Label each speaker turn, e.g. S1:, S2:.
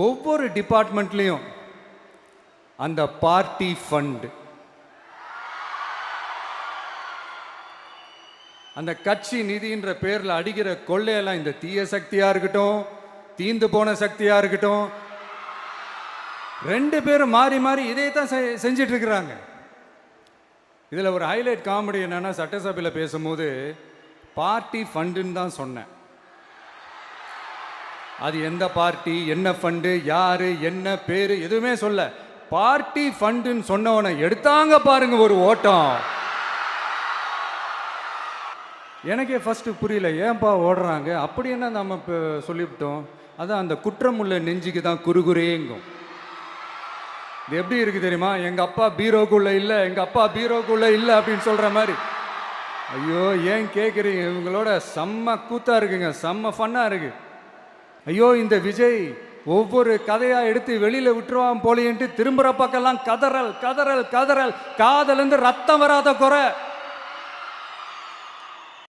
S1: ஒவ்வொரு டிபார்ட்மெண்ட்லேயும் அந்த party fund, அந்த கட்சி நிதின்ற பேரில் அடிக்கிற கொள்ளையெல்லாம் இந்த தீய சக்தியாக இருக்கட்டும், தீந்து போன சக்தியாக இருக்கட்டும், ரெண்டு பேரும் மாறி மாறி இதே தான் செஞ்சிட்டு இருக்கிறாங்க. இதில் ஒரு ஹைலைட் காமெடி என்னன்னா, சட்டசபையில் பேசும்போது பார்ட்டி ஃபண்டுன்னு தான் சொன்னேன். அது எந்த பார்ட்டி, என்ன ஃபண்டு, யாரு, என்ன பேரு, எதுவுமே சொல்ல. பார்ட்டி ஃபண்டுன்னு சொன்னவனை எடுத்தாங்க பாருங்க ஒரு ஓட்டம். எனக்கே ஃபர்ஸ்ட் புரியல, ஏன்பா ஓடுறாங்க, அப்படி என்ன நம்ம இப்போ சொல்லிவிட்டோம். அதான் அந்த குற்றம் உள்ள நெஞ்சுக்கு தான் குறுகுறேங்கும். இது எப்படி இருக்கு தெரியுமா? எங்க அப்பா பீரோக்குள்ள இல்லை, எங்க அப்பா பீரோக்குள்ள இல்லை அப்படின்னு சொல்ற மாதிரி. ஐயோ ஏன் கேட்குறீங்க, இவங்களோட செம்ம கூத்தா இருக்குங்க, செம்ம ஃபன்னா இருக்கு. ஐயோ இந்த விஜய் ஒவ்வொரு கதையா எடுத்து வெளியில விட்டுருவான் போலின்ட்டு திரும்புற பக்கம்லாம் கதறல் கதறல் கதறல், காதலேருந்து ரத்தம் வராத குறை.